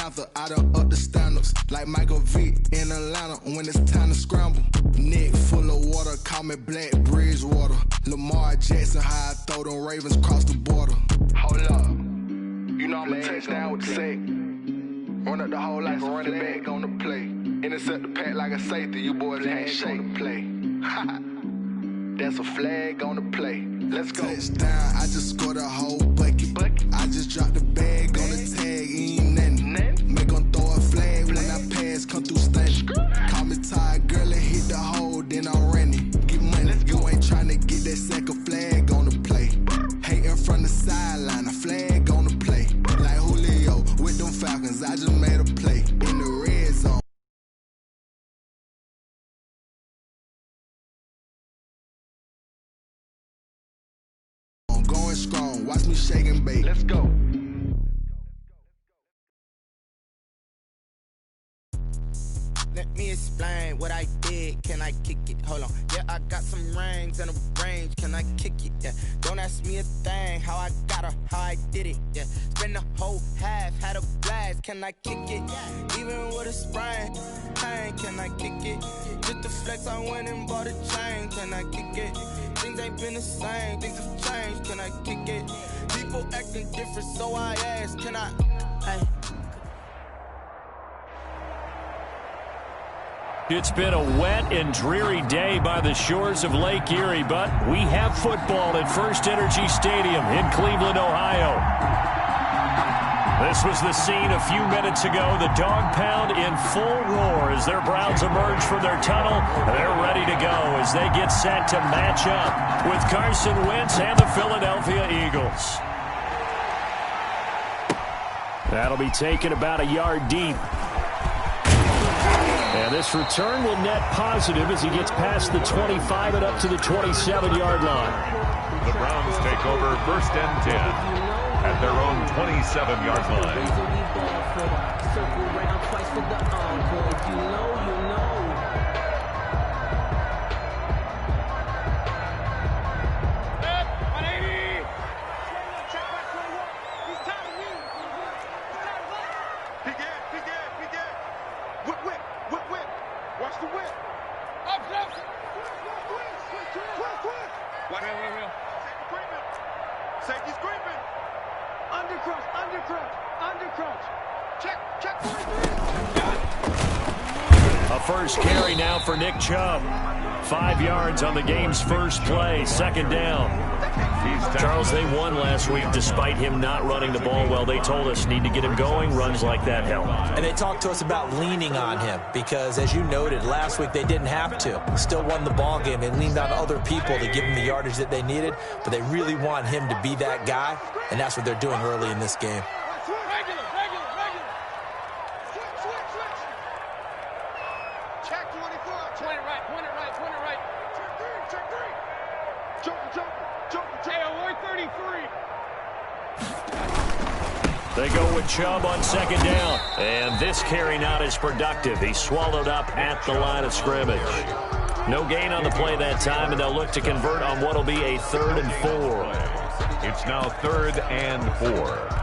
Panther, I done up the standards. Like Michael Vick in Atlanta when it's time to scramble. Neck full of water, call me Black Bridgewater. Lamar Jackson, how I throw them Ravens cross the border. Hold up, you know I'm a touchdown with the sack. Run up the hole like a running back on the play. Intercept the pack like a safety, you boys ain't shake the play. That's a flag on the play. Let's go. Touchdown, I just scored a whole bucket. I just dropped the bag on the tag, ain't nothing. Make them throw a flag when I pass, come through stunning. Call me tired, girl, and hit the hole, then I'm running. Get money, you ain't tryna get that second flag on the play. Hating from the sideline, a flag on the play. Like Julio with them Falcons, I just made a play in the red zone. Going strong, watch me shake and bake. Let's go. Let me explain what I did. Can I kick it? Hold on. Yeah, I got some rings and a range. Can I kick it? Yeah. Don't ask me a thing. How I got her, how I did it. Yeah. Spend the whole half, had a blast. Can I kick it? Even with a sprain, pain. Can I kick it? Just the flex, I went and bought a chain. Can I kick it? Things ain't been the same. Things have changed. Can I kick it? People acting different, so I ask. Can I? Hey. It's been a wet and dreary day by the shores of Lake Erie, but we have football at First Energy Stadium in Cleveland, Ohio. This was the scene a few minutes ago. The dog pound in full roar as their Browns emerge from their tunnel. They're ready to go as they get set to match up with Carson Wentz and the Philadelphia Eagles. That'll be taken about a yard deep. And this return will net positive as he gets past the 25 and up to the 27-yard line. The Browns take over 1st and 10 at their own 27-yard line. A first carry now for Nick Chubb. 5 yards on the game's first play, second down. Charles, they won last week despite him not running the ball well. They told us need to get him going. Runs like that help. And they talked to us about leaning on him because, as you noted, last week they didn't have to. Still won the ball game. They leaned on other people to give him the yardage that they needed, but they really want him to be that guy, and that's what they're doing early in this game. They go with Chubb on second down. And this carry not as productive. He swallowed up at the line of scrimmage. No gain on the play that time, and they'll look to convert on what will be a 3rd and 4. It's now 3rd and 4.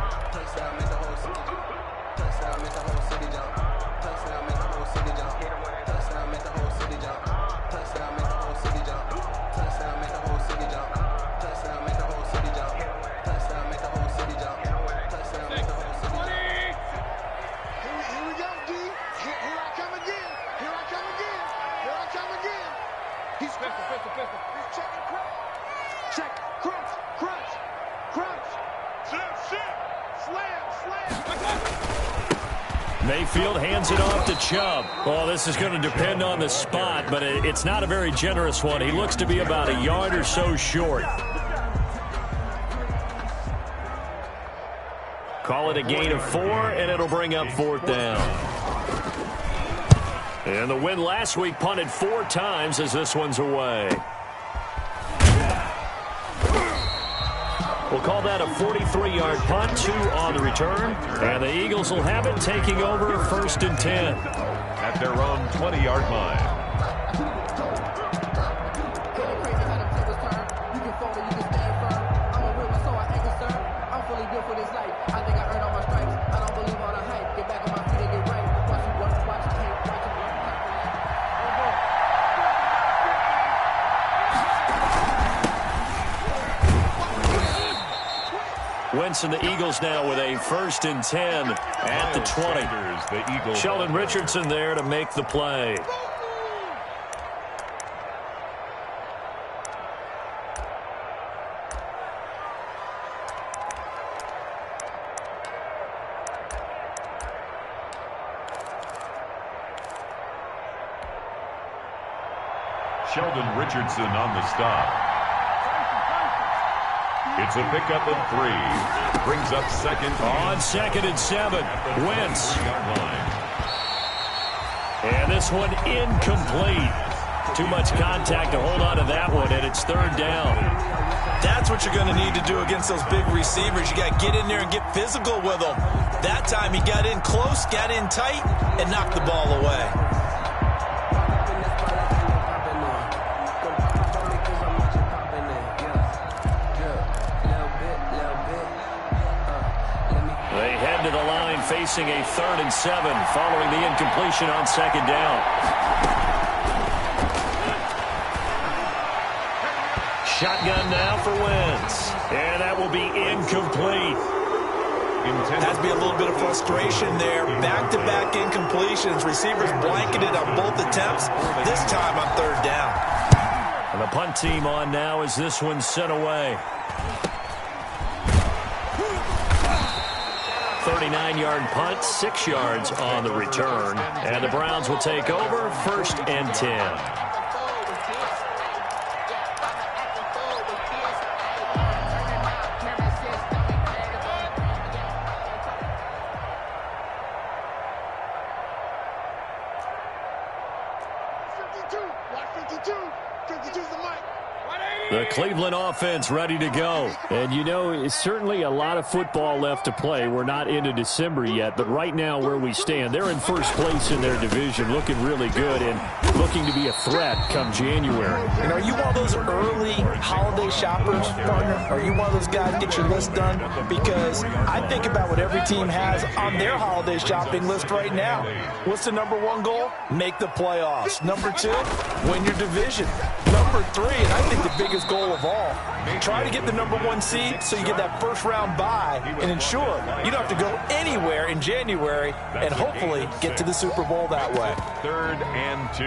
Mayfield hands it off to Chubb. Well, this is going to depend on the spot, but it's not a very generous one. He looks to be about a yard or so short. Call it a gain of 4, and it'll bring up 4th down. And the win last week punted 4 times as this one's away. We'll call that a 43-yard punt, 2 on the return. And the Eagles will have it, taking over 1st and 10. At their own 20-yard line. I'm fully built for this life. I think I earned all my stripes. I don't believe all the hype. Get back on my offense, and the Eagles now with a 1st and 10 at the 20. Sheldon Richardson there to make the play. Sheldon Richardson on the stop. It's a pickup of 3. Brings up second. On 2nd and 7. Wentz. And this one incomplete. Too much contact to hold on to that one, and it's 3rd down. That's what you're going to need to do against those big receivers. You got to get in there and get physical with them. That time he got in close, got in tight, and knocked the ball away. To the line facing a 3rd and 7 following the incompletion on 2nd down. Shotgun now for Wentz, and that will be incomplete. Has to be a little bit of frustration there. Back-to-back incompletions. Receivers blanketed on both attempts, this time on 3rd down. And the punt team on now as this one's sent away. 39-yard punt, 6 yards on the return. And the Browns will take over, 1st and 10. The Cleveland offense ready to go. And, you know, it's certainly a lot of football left to play. We're not into December yet, but right now where we stand, they're in 1st place in their division, looking really good and looking to be a threat come January. And are you one of those early holiday shoppers, partner? Are you one of those guys get your list done? Because I think about what every team has on their holiday shopping list right now. What's the number 1 goal? Make the playoffs. Number 2, win your division. Number 3, and I think the biggest goal of all, try to get the number 1 seed so you get that 1st round bye and ensure you don't have to go anywhere in January and hopefully get to the Super Bowl that way. 3rd and 2.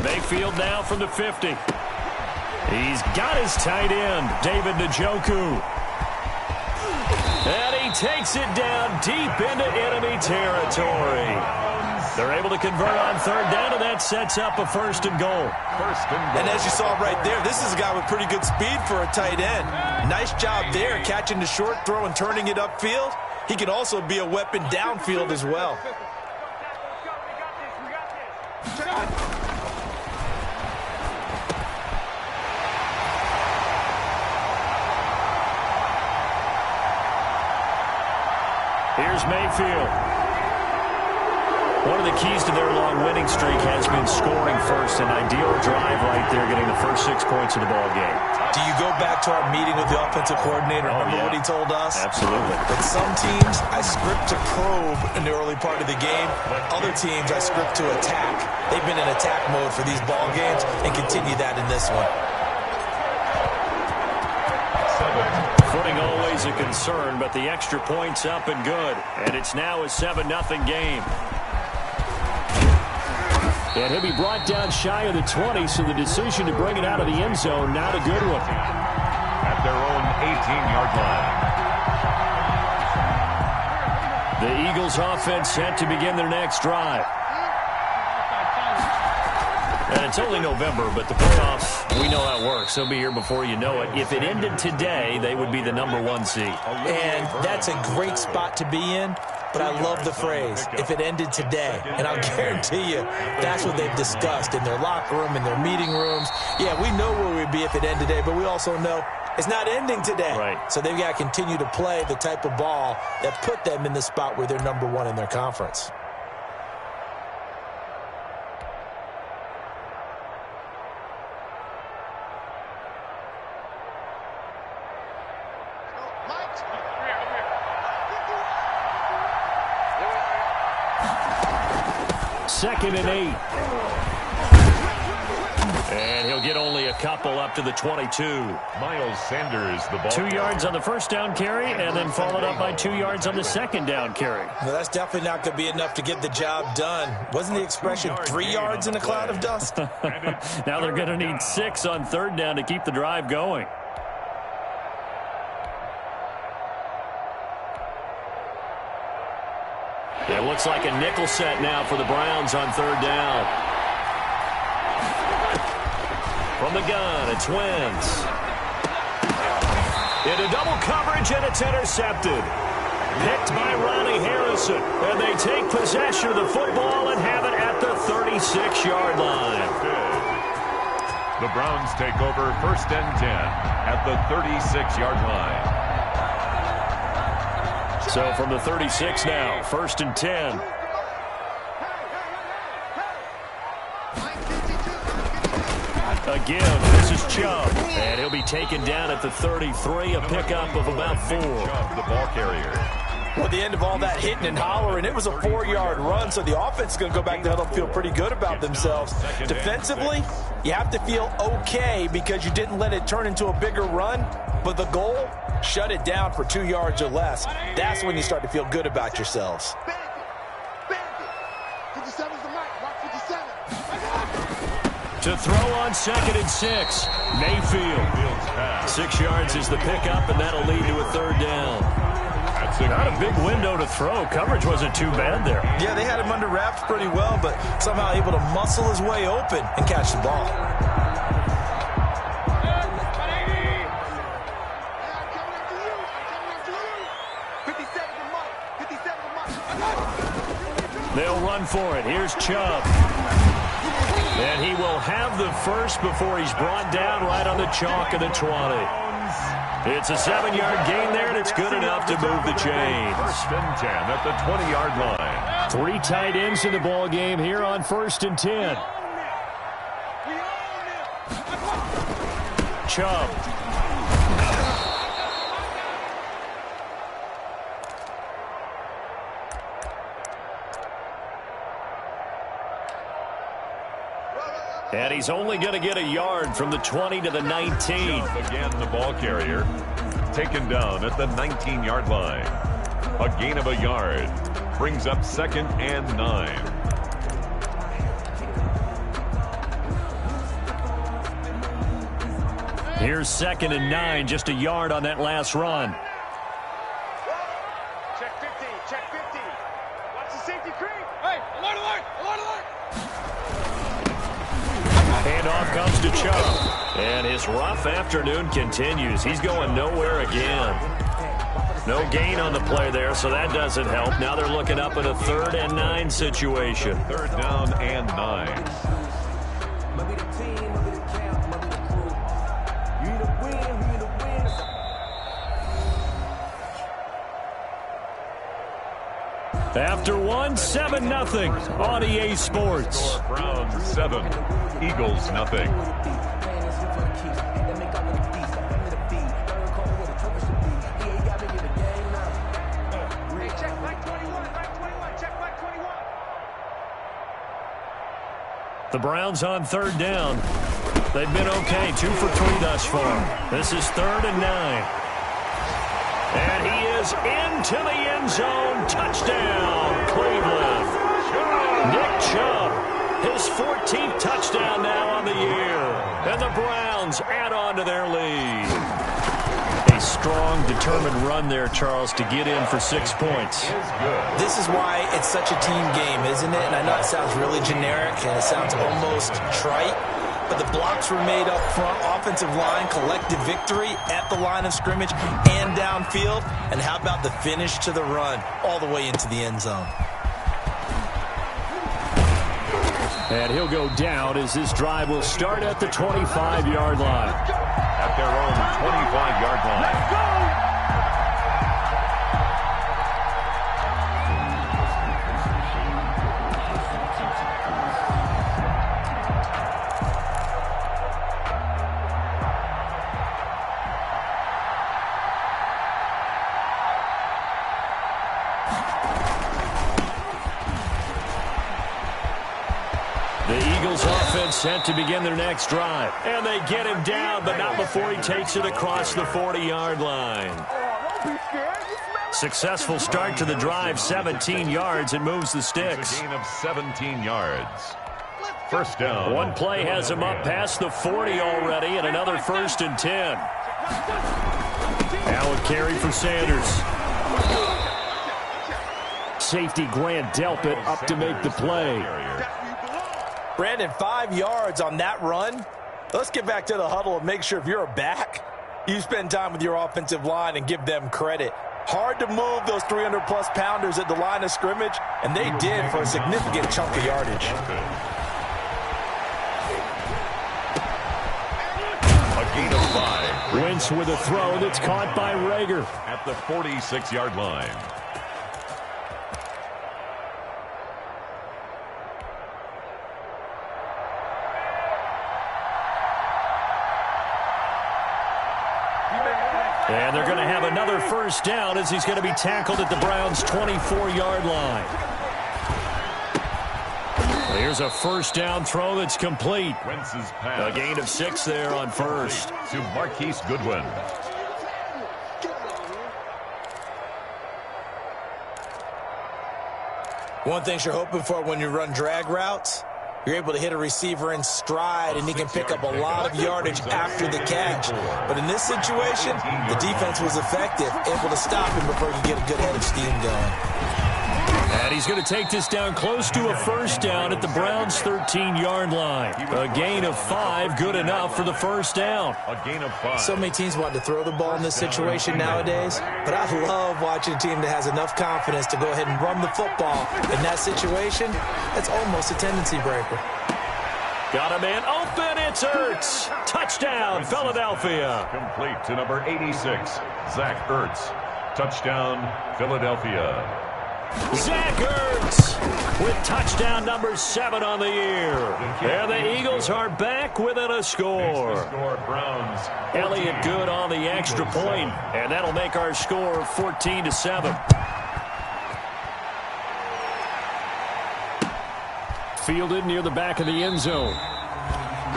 Mayfield now from the 50. He's got his tight end, David Njoku. And he takes it down deep into enemy territory. They're able to convert on 3rd down, and that sets up a 1st and goal. And as you saw right there, this is a guy with pretty good speed for a tight end. Nice job there, catching the short throw and turning it upfield. He can also be a weapon downfield as well. Here's Mayfield. One of the keys to their long winning streak has been scoring first. An ideal drive right there, getting the first 6 points of the ball game. Do you go back to our meeting with the offensive coordinator? Remember what he told us? Absolutely. With some teams, I script to probe in the early part of the game. Other teams, I script to attack. They've been in attack mode for these ball games and continue that in this one. Footing always a concern, but the extra point's up and good. And it's now a 7-0 game. And he'll be brought down shy of the 20, so the decision to bring it out of the end zone, not a good one. At their own 18-yard line. The Eagles offense set to begin their next drive. And it's only November, but the playoffs, we know how it works. They'll be here before you know it. If it ended today, they would be the number 1 seed. And that's a great spot to be in, but I love the phrase, if it ended today. And I'll guarantee you, that's what they've discussed in their locker room, in their meeting rooms. Yeah, we know where we'd be if it ended today, but we also know it's not ending today. Right. So they've got to continue to play the type of ball that put them in the spot where they're number 1 in their conference. 2nd and 8. And he'll get only a couple up to the 22. Miles Sanders, the ball. 2 yards on the first down carry, and then followed up by 2 yards on the second down carry. Well, that's definitely not going to be enough to get the job done. Wasn't the expression 3 yards in a cloud of dust? Now they're going to need 6 on third down to keep the drive going. It looks like a nickel set now for the Browns on third down. From the gun, it's Wentz. Into double coverage, and it's intercepted. Picked by Ronnie Harrison. And they take possession of the football and have it at the 36-yard line. The Browns take over 1st and 10 at the 36-yard line. So from the 36 now, 1st and 10. Again, this is Chubb, and he'll be taken down at the 33, a pickup of about 4. Chubb, the ball carrier. Well, at the end of all that hitting and hollering, it was a 4-yard run, so the offense is going to go back to huddle and feel pretty good about themselves. Defensively, you have to feel okay because you didn't let it turn into a bigger run, but the goal, shut it down for 2 yards or less. That's when you start to feel good about yourselves. To throw on 2nd and 6, Mayfield. 6 yards is the pickup, and that'll lead to a third down. Not a big window to throw. Coverage wasn't too bad there. Yeah, they had him under wraps pretty well, but somehow able to muscle his way open and catch the ball. They'll run for it. Here's Chubb. And he will have the first before he's brought down right on the chalk of the 20. It's a 7-yard gain there, and it's good enough to move the chains. 1st and 10 at the 20-yard line. 3 tight ends in the ball game here on 1st and 10. Chubb. And he's only going to get a yard from the 20 to the 19. Again, the ball carrier taken down at the 19-yard line. A gain of a yard brings up 2nd and 9. Here's 2nd and 9, just a yard on that last run. Check 50, check 50. Watch the safety creep. Hey, alert, alert, alert, alert. Handoff comes to Chubb. And his rough afternoon continues. He's going nowhere again. No gain on the play there, so that doesn't help. Now they're looking up at a 3rd and 9 situation. 3rd down and 9. After 1, 7-0 on EA Sports. Browns 7, Eagles nothing. The Browns on 3rd down. They've been okay, 2 for 3 thus far. This is 3rd and 9. And he is into the end zone. Touchdown, Cleveland. Nick Chubb, his 14th touchdown now on the year. And the Browns add on to their lead. A strong, determined run there, Charles, to get in for 6 points. This is why it's such a team game, isn't it? And I know it sounds really generic and it sounds almost trite, but the blocks were made up front, offensive line, collective victory at the line of scrimmage and downfield. And how about the finish to the run all the way into the end zone? And he'll go down as this drive will start at the 25-yard line. At their own 25-yard line. Let's go! and set to begin their next drive. And they get him down, but not before he takes it across the 40-yard line. Successful start to the drive, 17 yards, and moves the sticks. A gain of 17 yards. First down. One play has him up past the 40 already, and another 1st and 10. Now a carry for Sanders. Safety Grant Delpit up to make the play. Brandon, 5 yards on that run. Let's get back to the huddle and make sure if you're a back, you spend time with your offensive line and give them credit. Hard to move those 300-plus pounders at the line of scrimmage, and they did for a significant chunk of yardage. A gain of 5. Wentz with a throw that's caught by Rager. At the 46-yard line. And they're going to have another first down as he's going to be tackled at the Browns' 24-yard line. Here's a first down throw that's complete. Wentz's pass. A gain of 6 there on first. To Marquise Goodwin. One thing you're hoping for when you run drag routes, you're able to hit a receiver in stride, and he can pick up a lot of yardage after the catch. But in this situation, the defense was effective, able to stop him before he could get a good head of steam going. And he's going to take this down close to a first down at the Browns' 13-yard line. A gain of 5, good enough for the first down. A gain of 5. So many teams want to throw the ball in this situation nowadays, but I love watching a team that has enough confidence to go ahead and run the football. In that situation, that's almost a tendency breaker. Got a man open, it's Ertz. Touchdown, Philadelphia. Complete to number 86, Zach Ertz. Touchdown, Philadelphia. Zach Ertz with touchdown number 7 on the year. And the Eagles are back within a score. Browns. Elliott good on the extra point, and that'll make our score 14-7. Fielded near the back of the end zone.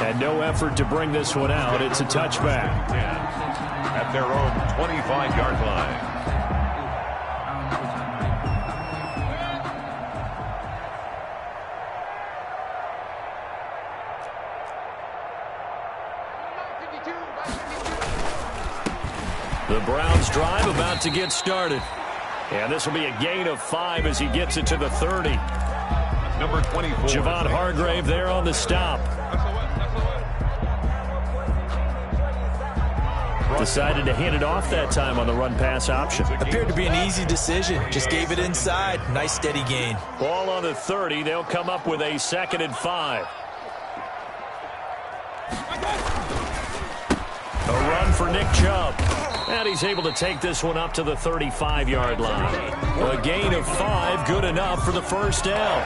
And no effort to bring this one out. It's a touchback. At their own 25-yard line. The Browns drive about to get started. And this will be a gain of 5 as he gets it to the 30. Number 24. Javon Hargrave there on the stop. Decided to hand it off that time on the run-pass option. Appeared to be an easy decision. Just gave it inside. Nice steady gain. Ball on the 30. They'll come up with a 2nd and 5. A run for Nick Chubb. And he's able to take this one up to the 35-yard line. A gain of 5, good enough for the first down.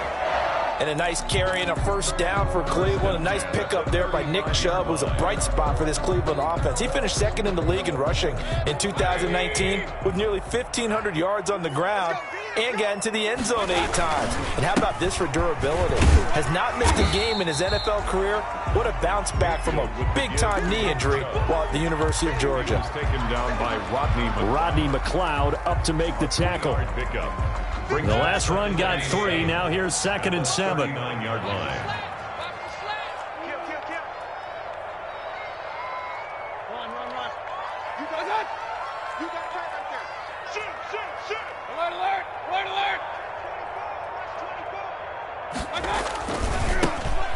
And a nice carry and a first down for Cleveland. A nice pickup there by Nick Chubb. It was a bright spot for this Cleveland offense. He finished 2nd in the league in rushing in 2019 with nearly 1,500 yards on the ground and got into the end zone 8 times. And how about this for durability? Has not missed a game in his NFL career. What a bounce back from a big-time knee injury while at the University of Georgia. Taken down by Rodney McLeod up to make the tackle. The last run got 3. Now here's 2nd and 7. 9-yard line. Run. You got that? You got that right there. Shoot. Alert.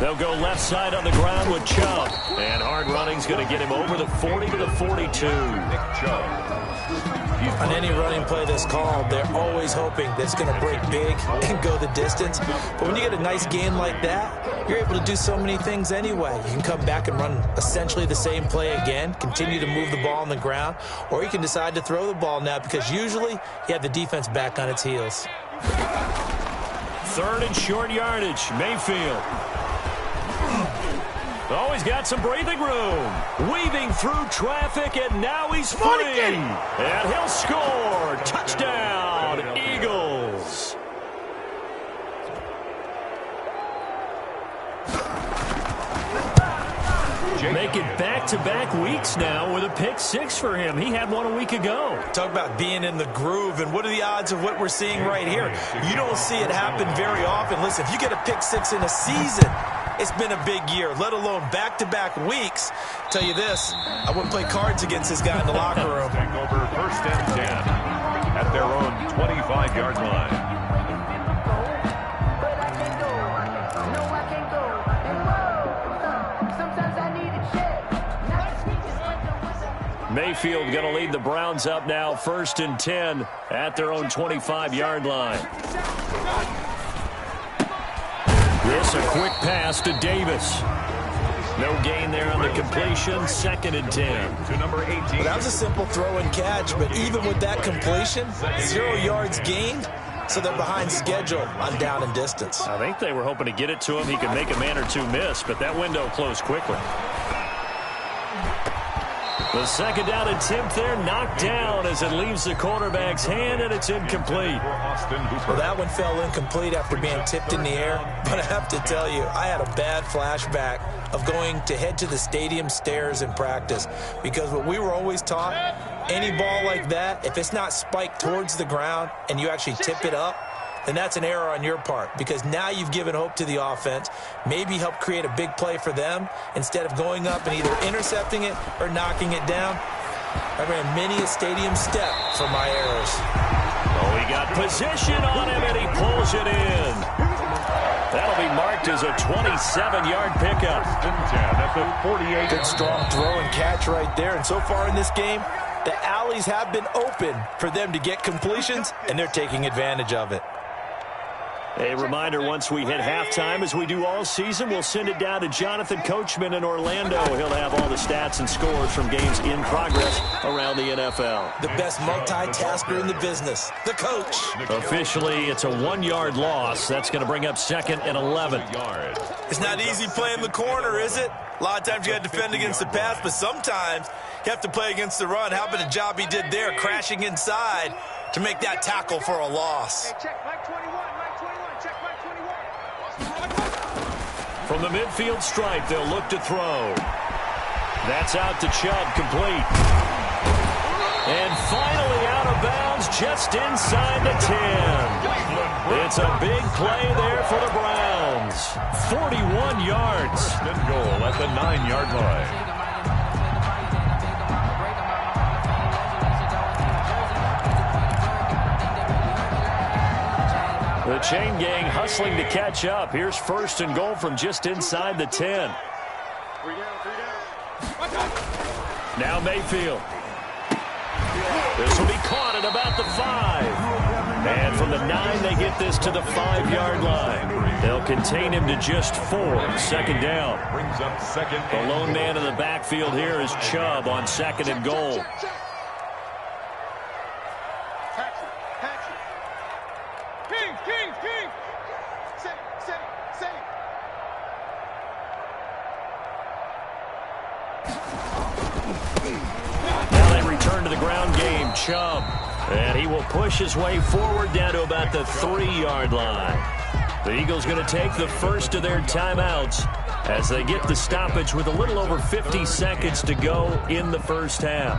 They'll go left side on the ground with Chubb. And hard running's going to get him over the 40 to the 42. Nick Chubb. On any running play that's called, they're always hoping that it's going to break big and go the distance. But when you get a nice gain like that, you're able to do so many things anyway. You can come back and run essentially the same play again, continue to move the ball on the ground, or you can decide to throw the ball now because usually you have the defense back on its heels. 3rd and short yardage. Mayfield. Oh, he's got some breathing room. Weaving through traffic, and now he's free. And he'll score. Touchdown, Eagles. Make it back-to-back weeks now with a pick 6 for him. He had one a week ago. Talk about being in the groove, and what are the odds of what we're seeing right here? You don't see it happen very often. Listen, if you get a pick 6 in a season, it's been a big year, let alone back-to-back weeks. Tell you this, I wouldn't play cards against this guy in the locker room. Take over 1st and 10 at their own 25-yard line. Mayfield going to lead the Browns up now, 1st and 10 at their own 25-yard line. This a quick pass to Davis. No gain there on the completion, 2nd and 10. To number 18. Well, that was a simple throw and catch, but even with that completion, 0 yards gained, so they're behind schedule on down and distance. I think they were hoping to get it to him. He could make a man or two miss, but that window closed quickly. The 2nd down attempt there knocked down as it leaves the quarterback's hand, and it's incomplete. Well, that one fell incomplete after being tipped in the air. But I have to tell you, I had a bad flashback of going to head to the stadium stairs in practice. Because what we were always taught, any ball like that, if it's not spiked towards the ground and you actually tip it up, then that's an error on your part, because now you've given hope to the offense, maybe help create a big play for them instead of going up and either intercepting it or knocking it down. I ran many a stadium step for my errors. Oh, he got position on him, and he pulls it in. That'll be marked as a 27-yard pickup. 10 at the 48. Good strong throw and catch right there. And so far in this game, the alleys have been open for them to get completions, and they're taking advantage of it. A reminder, once we hit halftime, as we do all season, we'll send it down to Jonathan Coachman in Orlando. He'll have all the stats and scores from games in progress around the NFL. The best multitasker in the business, the coach. Officially, it's a 1-yard loss. That's going to bring up 2nd and 11. It's not easy playing the corner, is it? A lot of times you got to defend against the pass, but sometimes you have to play against the run. How about the job he did there, crashing inside to make that tackle for a loss? From the midfield stripe, they'll look to throw. That's out to Chubb, complete. And finally out of bounds, just inside the 10. It's a big play there for the Browns. 41 yards. Good goal at the 9-yard line. The chain gang hustling to catch up. Here's 1st and goal from just inside the 10. Now Mayfield. This will be caught at about the 5. And from the 9, they get this to the 5-yard line. They'll contain him to just 4. 2nd down. Brings up 2nd. The lone man in the backfield here is Chubb on 2nd and goal. Chubb, and he will push his way forward down to about the 3-yard line. The Eagles going to take the first of their timeouts as they get the stoppage with a little over 50 seconds to go in the first half.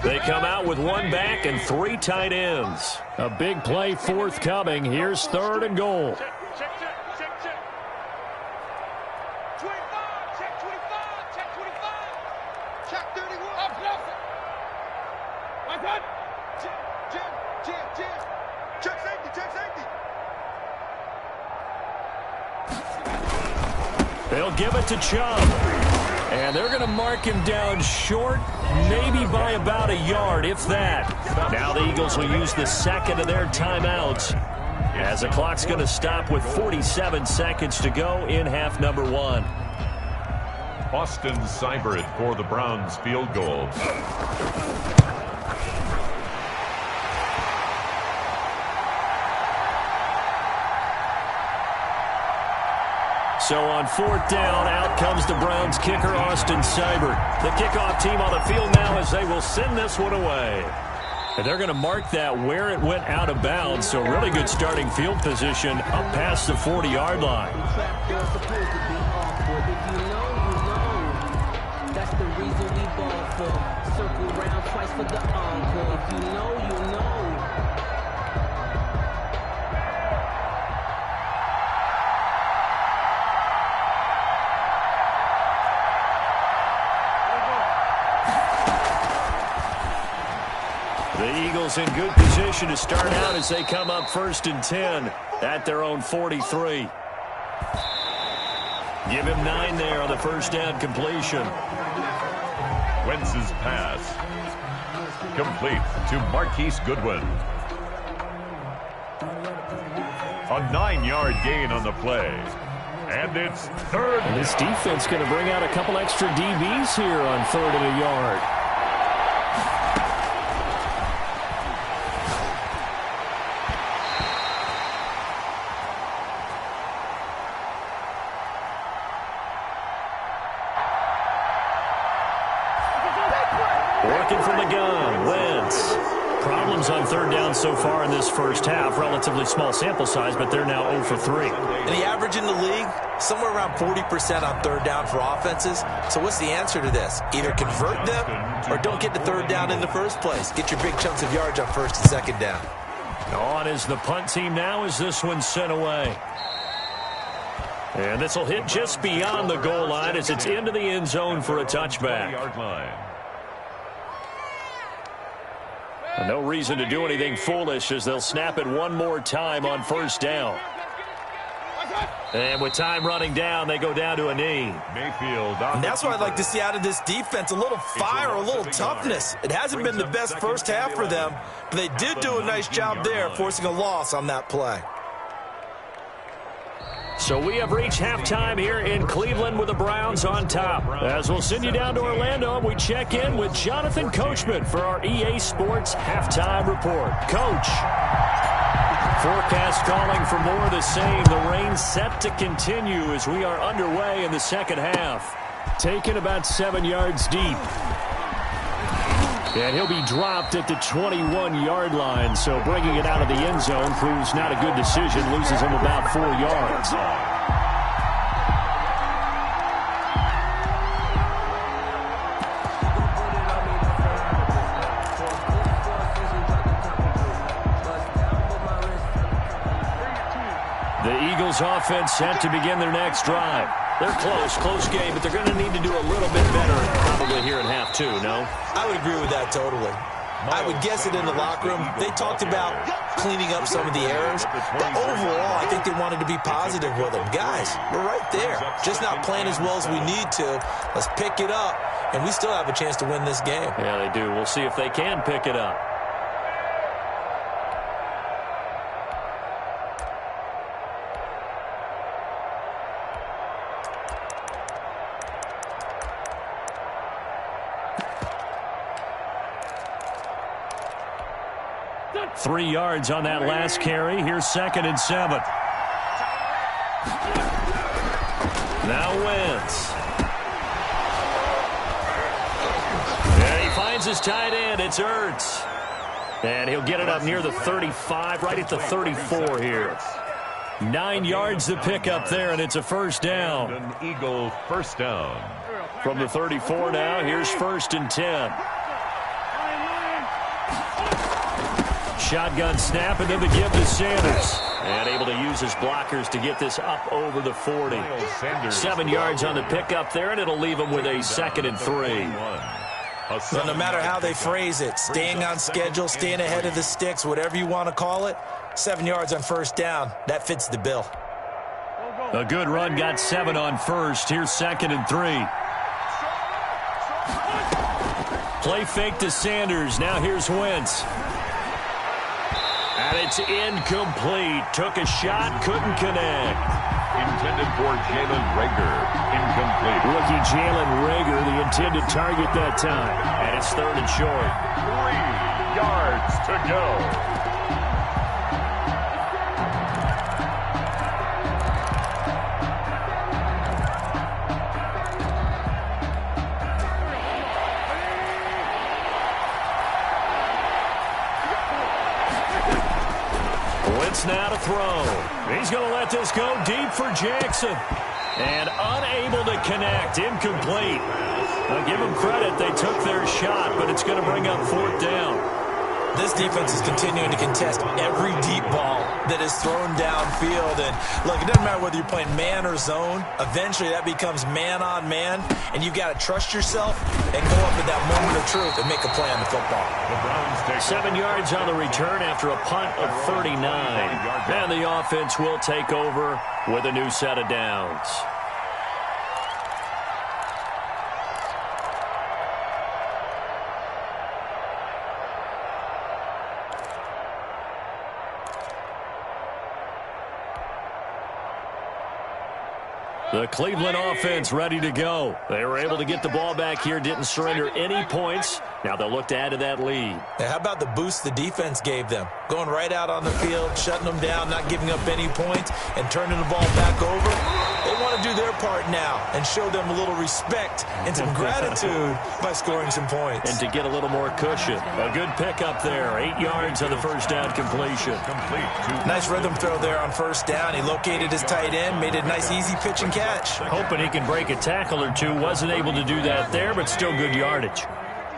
They come out with 1 back and 3 tight ends. A big play forthcoming. Here's 3rd and goal. They'll give it to Chubb. And they're going to mark him down short, maybe by about a yard, if that. Now the Eagles will use the 2nd of their timeouts as the clock's going to stop with 47 seconds to go in half number 1. Austin Seibert for the Browns field goal. So on 4th down, out comes the Browns kicker, Austin Seibert. The kickoff team on the field now as they will send this one away. And they're going to mark that where it went out of bounds, so really good starting field position up past the 40-yard line. That's the reason we ball for. Circle round twice for the encore. If you know, you know. The Eagles in good position to start out as they come up 1st and 10 at their own 43. Give him 9 there on the first down completion. Wentz's pass complete to Marquise Goodwin. A 9-yard gain on the play. And it's 3rd. And this defense going to bring out a couple extra DBs here on 3rd and a yard. Working from the gun, Wentz. Problems on 3rd down so far in this first half. Relatively small sample size, but they're now 0 for 3. And the average in the league, somewhere around 40% on 3rd down for offenses. So what's the answer to this? Either convert them or don't get to 3rd down in the first place. Get your big chunks of yards on 1st and 2nd down. On is the punt team now as this one's sent away. And this will hit just beyond the goal line as it's into the end zone for a touchback. No reason to do anything foolish as they'll snap it one more time on 1st down. And with time running down, they go down to a knee. Mayfield. And that's what I'd like to see out of this defense, a little fire, a little toughness. It hasn't been the best first half for them, but they did do a nice job there, forcing a loss on that play. So we have reached halftime here in Cleveland with the Browns on top. As we'll send you down to Orlando, we check in with Jonathan Coachman for our EA Sports Halftime Report. Coach. Forecast calling for more of the same. The rain set to continue as we are underway in the second half. Taken about 7 yards deep. And he'll be dropped at the 21-yard line, so bringing it out of the end zone proves not a good decision, loses him about 4 yards. The Eagles offense set to begin their next drive. They're close game, but they're going to need to do a little bit better probably here in half 2, no? I would agree with that totally. I would guess it in the locker room. They talked about cleaning up some of the errors, but overall, I think they wanted to be positive with them. Guys, we're right there. Just not playing as well as we need to. Let's pick it up, and we still have a chance to win this game. Yeah, they do. We'll see if they can pick it up. Three yards on that last carry. Here's 2nd and 7. Now Wentz. And he finds his tight end. It's Ertz. And he'll get it up near the 35, right at the 34 here. 9 yards to pick up there, and it's a first down. An Eagle first down. From the 34 now, here's 1st and 10. Shotgun snap, and then the give to Sanders. And able to use his blockers to get this up over the 40. 7 yards on the pickup there, and it'll leave him with a 2nd and 3. So no matter how they phrase it, staying on schedule, staying ahead of the sticks, whatever you want to call it, 7 yards on first down, that fits the bill. A good run, got 7 on first. Here's 2nd and 3. Play fake to Sanders. Now here's Wentz. And it's incomplete. Took a shot, couldn't connect. Intended for Jalen Reagor. Incomplete. Rookie Jalen Reagor, the intended target that time. And it's 3rd and short. 3 yards to go. Pitts now to throw. He's going to let this go deep for Jackson. And unable to connect. Incomplete. Now give them credit. They took their shot, but it's going to bring up 4th down. This defense is continuing to contest every deep ball that is thrown downfield. And, look, it doesn't matter whether you're playing man or zone. Eventually, that becomes man-on-man, and you've got to trust yourself and go up at that moment of truth and make a play on the football. The Browns take 7 yards on the return after a punt of 39. And the offense will take over with a new set of downs. The Cleveland offense ready to go. They were able to get the ball back here, didn't surrender any points. Now they'll look to add to that lead. Now, how about the boost the defense gave them? Going right out on the field, shutting them down, not giving up any points, and turning the ball back over. They want to do their part now and show them a little respect and some gratitude by scoring some points. And to get a little more cushion. A good pickup there. 8 yards on the first down completion. Nice rhythm throw there on first down. He located his tight end, made a nice easy pitch and catch. Hoping he can break a tackle or two. Wasn't able to do that there, but still good yardage.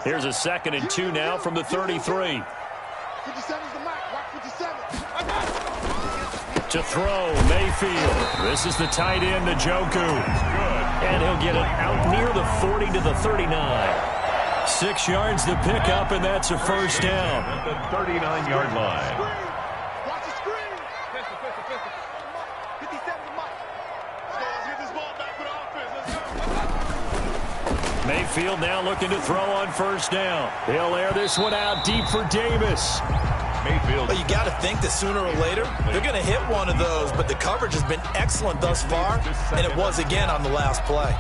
Here's a 2nd and 2 now from the 33. 57's the mark. Watch 57. To throw, Mayfield. This is the tight end, Njoku. And he'll get it out near the 40 to the 39. 6 yards the pickup, and that's a first down. At the 39-yard line. Watch the screen. Pistol. 57's the mark. Let's get this ball back for the offense. Let's go. Mayfield now looking to throw on first down. He'll air this one out deep for Davis. Mayfield. But you got to think that sooner or later they're going to hit one of those, but the coverage has been excellent thus far, and it was again on the last play.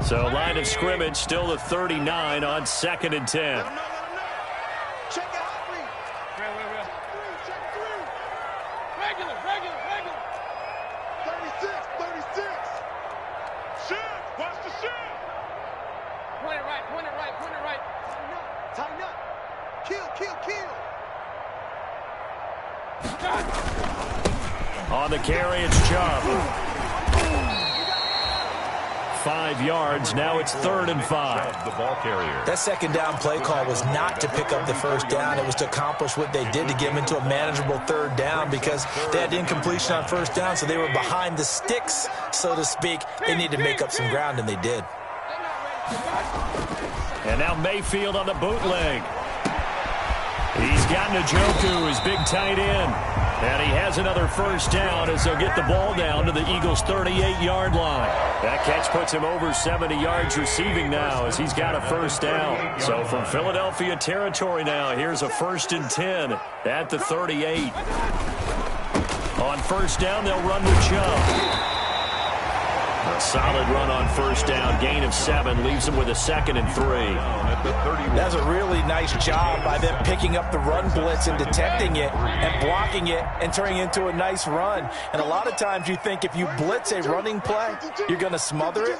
So line of scrimmage still the 39 on 2nd and 10. Check out 3. Check 3. Regular. 36. Shift. Watch the shift. Point it right. Tighten up. Kill. On the carry, it's Chubb. 5 yards. Now it's 3rd and 5. The ball carrier. That second down play call was not to pick up the first down. It was to accomplish what they did to get them into a manageable 3rd down because they had incompletion on first down, so they were behind the sticks, so to speak. They needed to make up some ground, and they did. And now Mayfield on the bootleg. He's got Njoku, his big tight end. And he has another first down as they'll get the ball down to the Eagles' 38-yard line. That catch puts him over 70 yards receiving now as he's got a first down. So from Philadelphia territory now, here's a 1st and 10 at the 38. On first down, they'll run with Chubb. A solid run on first down. Gain of 7 leaves him with a 2nd and 3. That's a really nice job by them picking up the run blitz and detecting it and blocking it and turning it into a nice run. And a lot of times you think if you blitz a running play, you're going to smother it.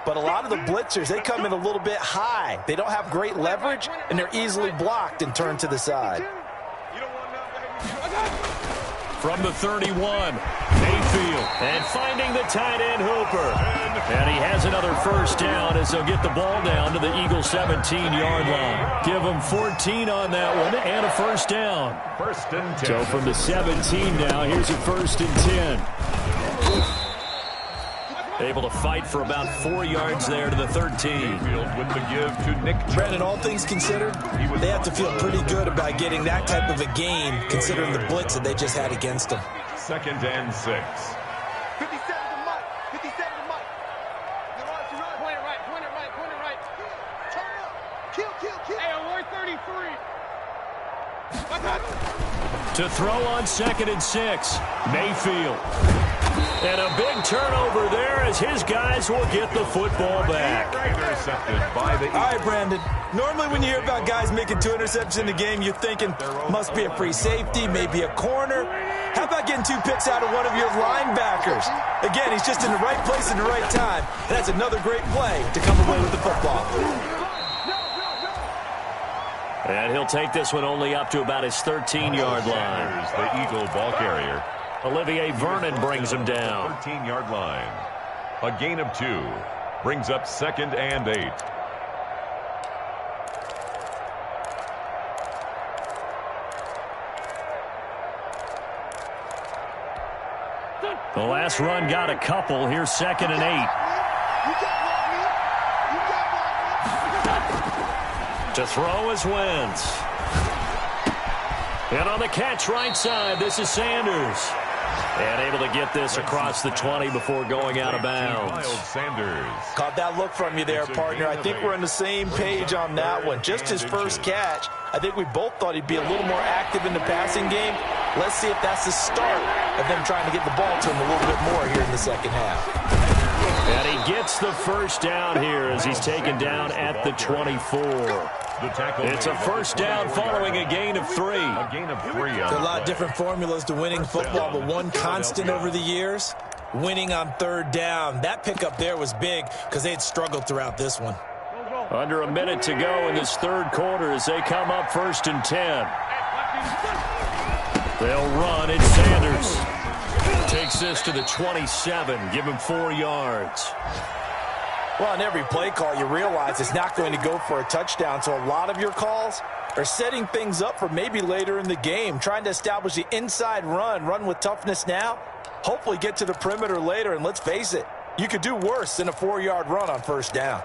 But a lot of the blitzers, they come in a little bit high. They don't have great leverage, and they're easily blocked and turned to the side. From the 31, Mayfield, and finding the tight end Hooper. And he has another first down as they'll get the ball down to the Eagles' 17-yard line. Give them 14 on that one and a first down. 1st and 10. So from the 17 now, here's a 1st and 10. Able to fight for about 4 yards there to the 13. With the give to Nick. Brandon, all things considered, they have to feel pretty good about getting that type of a gain, considering the blitz that they just had against them. 2nd and 6. 57 to Mike. 57 to Mike. Point it right. Turn up. Kill. Hey, alert 33. To throw on 2nd and 6, Mayfield. And a big turnover there as his guys will get the football back. Intercepted by the Eagles. All right, Brandon. Normally when you hear about guys making 2 interceptions in a game, you're thinking must be a free safety, maybe a corner. How about getting 2 picks out of one of your linebackers? Again, he's just in the right place at the right time. And that's another great play to come away with the football. And he'll take this one only up to about his 13-yard line. Here's the Eagle ball carrier. Olivier Vernon brings him down. 13-yard line. A gain of 2. Brings up 2nd and 8. The last run got a couple. Here's 2nd and 8. To throw is Wentz. And on the catch right side, this is Sanders. And able to get this across the 20 before going out of bounds. Miles Sanders. Caught that look from you there, partner. I think we're on the same page on that one. Just his first catch. I think we both thought he'd be a little more active in the passing game. Let's see if that's the start of them trying to get the ball to him a little bit more here in the second half. And he gets the first down here as he's taken down at the 24. It's a first down following a gain of 3. A gain of 3. There are a lot of different formulas to winning football, but one constant over the years, winning on 3rd down. That pickup there was big because they had struggled throughout this one. Under a minute to go in this 3rd quarter as they come up 1st and 10. They'll run. It's Sanders. Takes this to the 27. Give him 4 yards. Well, on every play call, you realize it's not going to go for a touchdown, so a lot of your calls are setting things up for maybe later in the game, trying to establish the inside run with toughness now, hopefully get to the perimeter later, and let's face it, you could do worse than a 4-yard run on 1st down.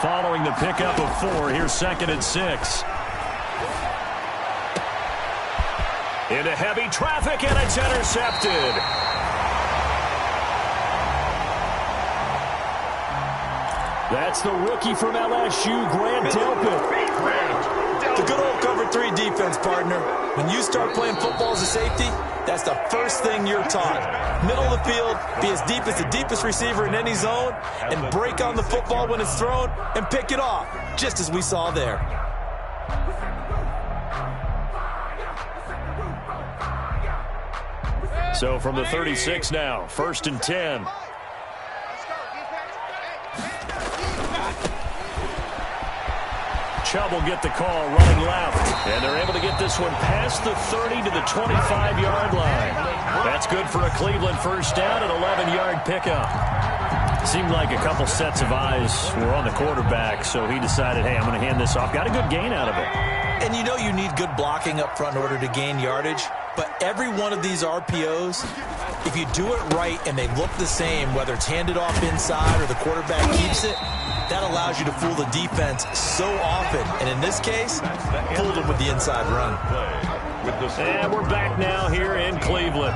Following the pickup of 4, here's 2nd and 6. Into heavy traffic, and it's intercepted. That's the rookie from LSU, Grant Delpit. The good old cover 3 defense, partner. When you start playing football as a safety, that's the first thing you're taught. Middle of the field, be as deep as the deepest receiver in any zone, and break on the football when it's thrown and pick it off, just as we saw there. So from the 36 now, 1st and 10. Chubb will get the call running left. And they're able to get this one past the 30 to the 25-yard line. That's good for a Cleveland first down, an 11-yard pickup. Seemed like a couple sets of eyes were on the quarterback, so he decided, hey, I'm going to hand this off. Got a good gain out of it. And you know you need good blocking up front in order to gain yardage. But every one of these RPOs, if you do it right and they look the same, whether it's handed off inside or the quarterback keeps it, that allows you to fool the defense so often. And in this case, fooled them with the inside run. And we're back now here in Cleveland.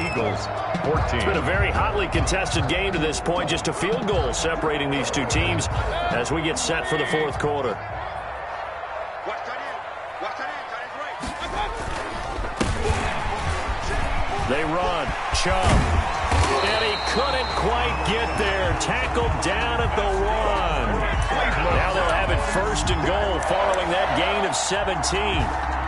Eagles, 14. It's been a very hotly contested game to this point. Just a field goal separating these two teams as we get set for the 4th quarter. They run. Chubb. And he couldn't quite get there. Tackled down at the 1. Now they'll have it 1st and goal following that gain of 17.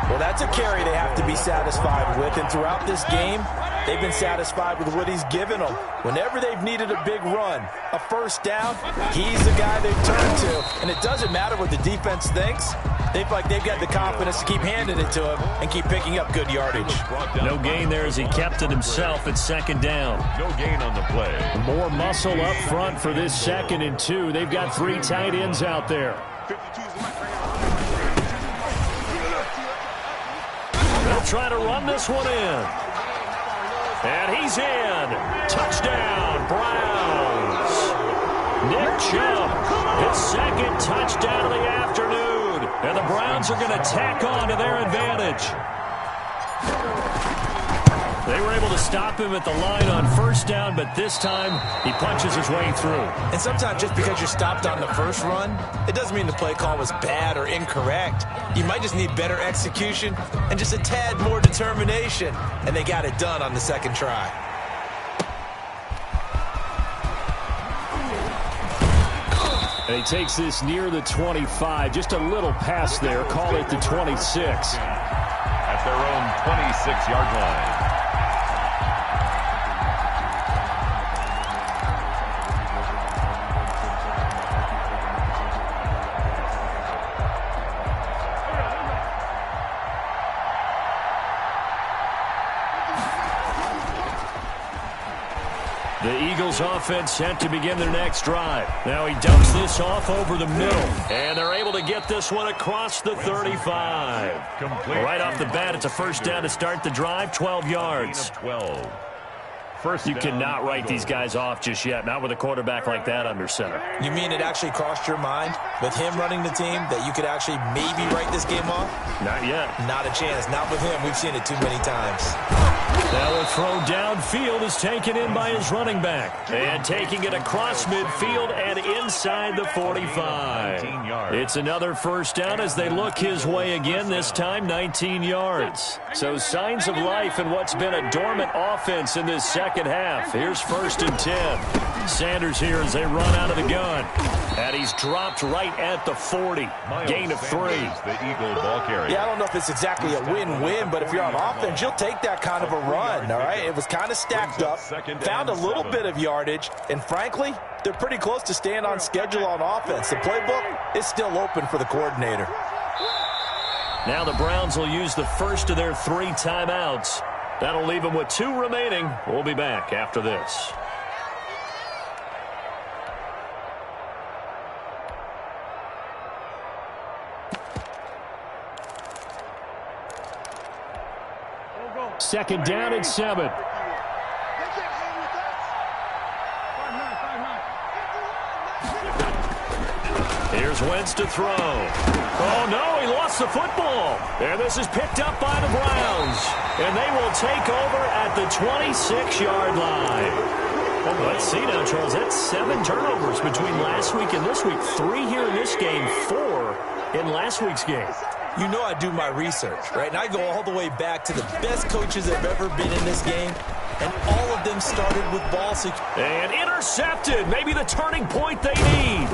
Well, that's a carry they have to be satisfied with. And throughout this game, they've been satisfied with what he's given them. Whenever they've needed a big run, a first down, he's the guy they've turned to. And it doesn't matter what the defense thinks. They feel like they've got the confidence to keep handing it to him and keep picking up good yardage. No gain there as he kept it himself at 2nd down. No gain on the play. More muscle up front for this 2nd and 2. They've got 3 tight ends out there. They'll try to run this one in. And he's in. Touchdown, Browns. Nick Chubb, his 2nd touchdown of the afternoon. And the Browns are going to tack on to their advantage. They were able to stop him at the line on 1st down, but this time he punches his way through. And sometimes just because you're stopped on the first run, it doesn't mean the play call was bad or incorrect. You might just need better execution and just a tad more determination. And they got it done on the 2nd try. And he takes this near the 25. Just a little pass there. Call it the 26. At at their own 26-yard line. The Eagles offense set to begin their next drive. Now he dumps this off over the middle. And they're able to get this one across the 35. Right off the bat, it's a first down to start the drive, 12 yards. You cannot write these guys off just yet, not with a quarterback like that under center. You mean it actually crossed your mind with him running the team that you could actually maybe write this game off? Not yet. Not a chance. Not with him. We've seen it too many times. Now a throw downfield is taken in by his running back. And taking it across midfield and inside the 45. It's another first down as they look his way again, this time 19 yards. So signs of life in what's been a dormant offense in this second half. Here's 1st and 10. Sanders here as they run out of the gun. And he's dropped right at the 40. Gain of 3. The Eagle ball carrier. Yeah, I don't know if it's exactly a win-win, but if you're on offense, you'll take that kind of a run, all right? It was kind of stacked up, found a little bit of yardage, and frankly, they're pretty close to staying on schedule on offense. The playbook is still open for the coordinator. Now the Browns will use the first of their 3 timeouts. That'll leave them with 2 remaining. We'll be back after this. Second down and 7. Here's Wentz to throw. Oh, no, he lost the football. And this is picked up by the Browns. And they will take over at the 26-yard line. Well, let's see now, Charles. That's 7 turnovers between last week and this week. 3 here in this game, 4 in last week's game. You know I do my research, right? And I go all the way back to the best coaches that have ever been in this game. And all of them started with ball security. And intercepted. Maybe the turning point they need.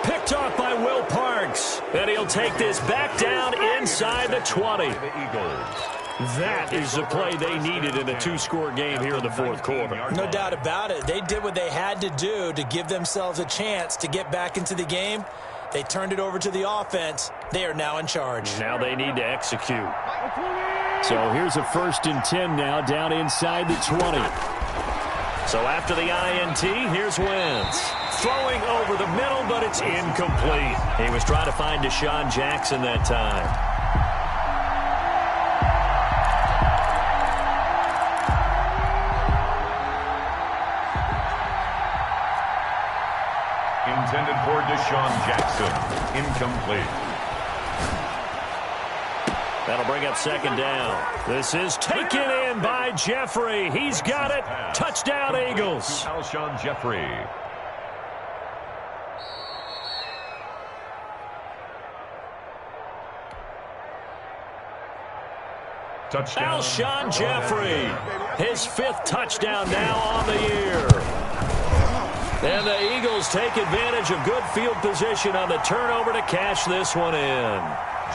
Picked off by Will Parks. And he'll take this back down inside the 20. That is the play they needed in a 2-score game here in the 4th quarter. No doubt about it. They did what they had to do to give themselves a chance to get back into the game. They turned it over to the offense. They are now in charge. Now they need to execute. So here's a 1st and 10 now down inside the 20. So after the INT, here's Wentz. Throwing over the middle, but it's incomplete. He was trying to find Deshaun Jackson that time. Intended for Deshaun Jackson. Incomplete. That'll bring up 2nd down. This is taken in by Jeffrey. He's got it. Touchdown, Eagles. Alshon Jeffrey. Touchdown. Alshon Jeffrey. His 5th touchdown now on the year. And the Eagles take advantage of good field position on the turnover to cash this one in.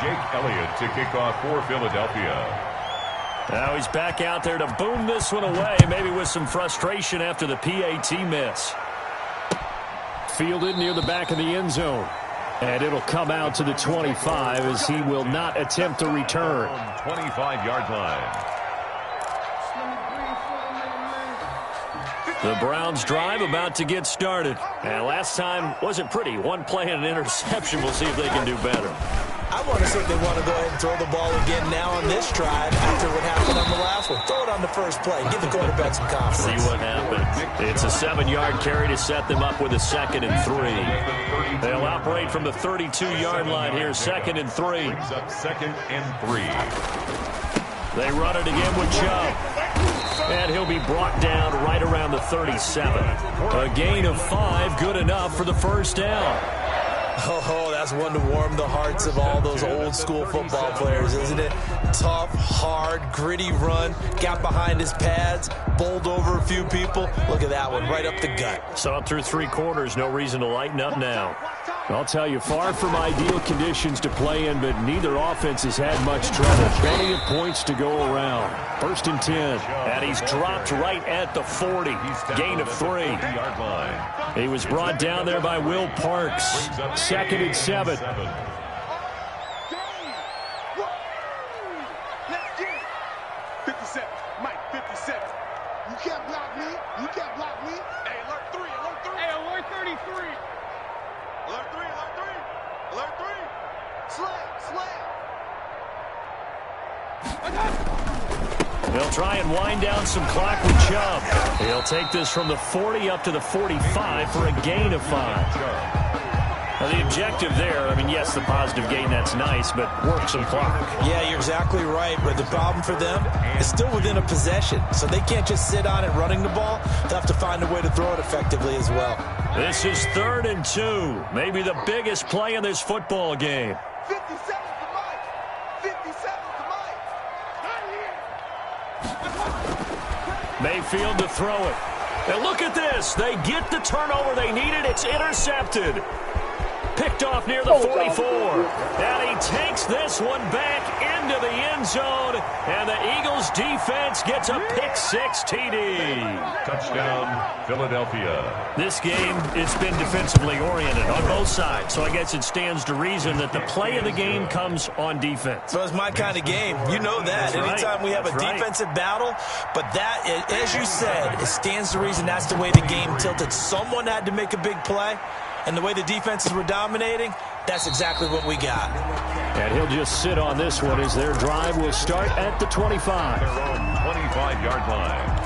Jake Elliott to kick off for Philadelphia. Now he's back out there to boom this one away, maybe with some frustration after the PAT miss. Fielded near the back of the end zone. And it'll come out to the 25 as he will not attempt to return. 25-yard line. The Browns drive about to get started. And last time wasn't pretty. 1 play and an interception. We'll see if they can do better. I want to see if they want to go ahead and throw the ball again now on this drive after what happened on the last one. Throw it on the first play. Give the quarterback some confidence. See what happens. It's a 7-yard carry to set them up with a 2nd and 3. They'll operate from the 32-yard line here. 2nd and 3. Brings up 2nd and 3. They run it again with Chubb. And he'll be brought down right around the 37. A gain of 5, good enough for the first down. Oh, that's one to warm the hearts of all those old-school football players, isn't it? Tough, hard, gritty run, got behind his pads, bowled over a few people. Look at that one, right up the gut. So through 3 quarters, no reason to lighten up now. I'll tell you, far from ideal conditions to play in, but neither offense has had much trouble. Plenty of points to go around. 1st and 10. And he's dropped right at the 40. Gain of 3. He was brought down there by Will Parks. 2nd and 7. You can't block me. You can't block me. Hey, alert 3, alert 3. Hey, alert 33. Alert 3, alert 3. Alert 3. Slam, slam. They'll try and wind down some clock with Chubb. He'll take this from the 40 up to the 45 for a gain of 5. Now, the objective there, I mean, yes, the positive gain, that's nice, but work some clock. Yeah, you're exactly right, but the problem for them is still within a possession, so they can't just sit on it running the ball. They'll have to find a way to throw it effectively as well. This is 3rd and 2, maybe the biggest play in this football game. 57 to Mike. 57 to Mike. Mayfield to throw it. And look at this. They get the turnover they needed. It's intercepted. Picked off near the 44. And he takes this one back into the end zone. And the Eagles defense gets a pick-6 TD. Touchdown, Philadelphia. This game, it's been defensively oriented on both sides. So I guess it stands to reason that the play of the game comes on defense. So it's my kind of game. You know that. That's Anytime right. we have That's a right. defensive battle, but that, as you said, it stands to reason that's the way the game tilted. Someone had to make a big play. And the way the defenses were dominating, that's exactly what we got. And he'll just sit on this one as their drive will start at the 25. Their own 25-yard line.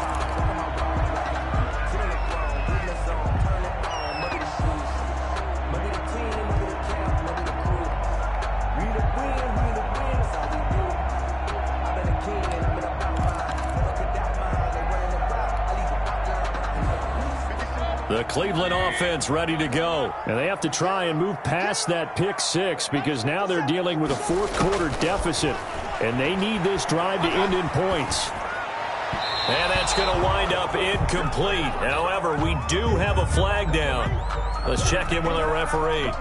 The Cleveland offense ready to go. And they have to try and move past that pick-6 because now they're dealing with a fourth-quarter deficit. And they need this drive to end in points. And that's going to wind up incomplete. However, we do have a flag down. Let's check in with our referee.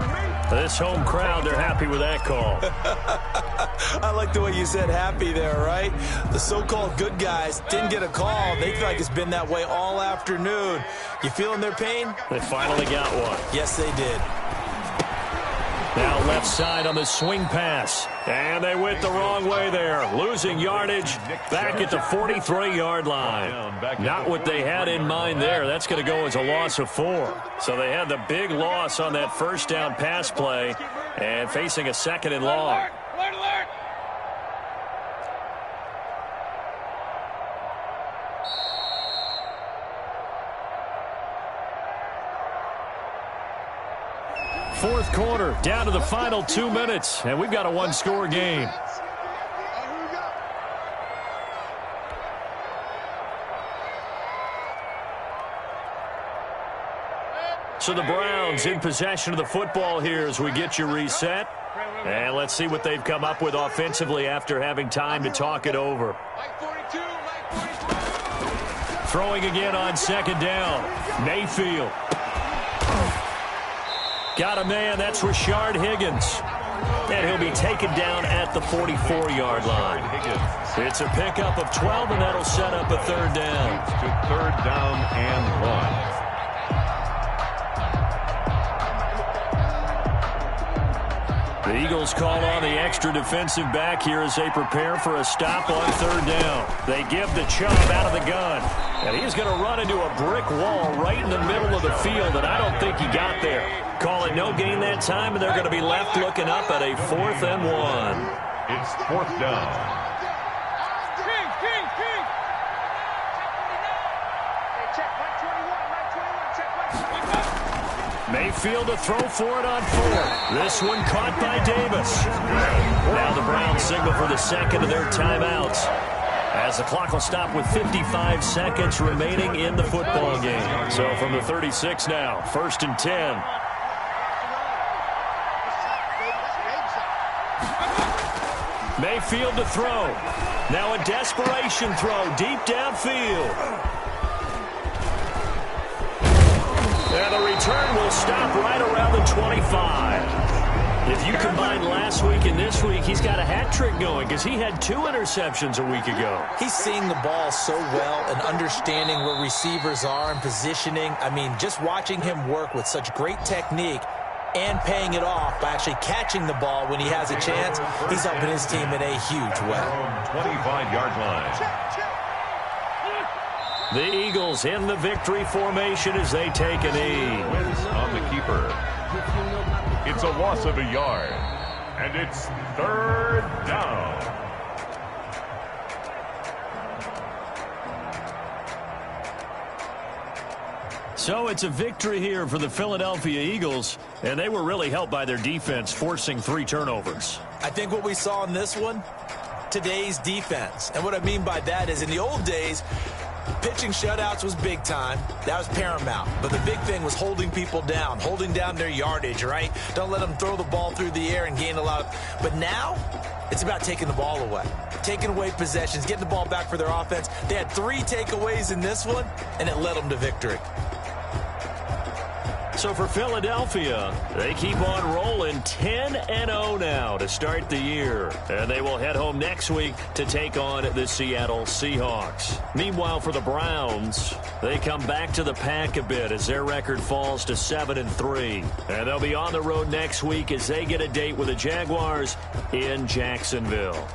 This home crowd, they're happy with that call. I like the way you said happy there, right? The so-called good guys didn't get a call. They feel like it's been that way all afternoon. You feeling their pain? They finally got one. Yes, they did. Now left side on the swing pass. And they went the wrong way there. Losing yardage back at the 43-yard line. Not what they had in mind there. That's going to go as a loss of 4. So they had the big loss on that first down pass play and facing a 2nd and long. Alert, alert. Fourth quarter, down to the final 2 minutes, and we've got a one-score game. So the Browns in possession of the football here as we get you reset. And let's see what they've come up with offensively after having time to talk it over. Throwing again on 2nd down. Mayfield. Got a man, that's Rashard Higgins. And he'll be taken down at the 44-yard line. It's a pickup of 12, and that'll set up a 3rd down. To 3rd down and 1. The Eagles call on the extra defensive back here as they prepare for a stop on 3rd down. They give the Chubb out of the gun. And he's going to run into a brick wall right in the middle of the field, and I don't think he got there. Call it no gain that time, and they're going to be left looking up at a 4th and 1. It's 4th down. King. Check, Mike 21, Mike 21, check. Mayfield to throw for it on 4th. This one caught by Davis. Now the Browns signal for the 2nd of their timeouts, as the clock will stop with 55 seconds remaining in the football game. So from the 36 now, 1st and 10. Mayfield to throw. Now a desperation throw deep downfield. And the return will stop right around the 25. If you combine last week and this week, he's got a hat trick going because he had 2 interceptions a week ago. He's seeing the ball so well and understanding where receivers are and positioning. I mean, just watching him work with such great technique and paying it off by actually catching the ball when he has a chance, he's helping his team in a huge way. 25-yard line. The Eagles in the victory formation as they take a knee. Wins on the keeper. It's a loss of a yard, and it's 3rd down. So it's a victory here for the Philadelphia Eagles, and they were really helped by their defense forcing 3 turnovers. I think what we saw in this one, today's defense. And what I mean by that is in the old days, pitching shutouts was big time. That was paramount. But the big thing was holding people down, holding down their yardage, right? Don't let them throw the ball through the air and gain a lot of... But now, it's about taking the ball away. Taking away possessions, getting the ball back for their offense. They had 3 takeaways in this one, and it led them to victory. So for Philadelphia, they keep on rolling 10-0 now to start the year. And they will head home next week to take on the Seattle Seahawks. Meanwhile, for the Browns, they come back to the pack a bit as their record falls to 7-3. And they'll be on the road next week as they get a date with the Jaguars in Jacksonville.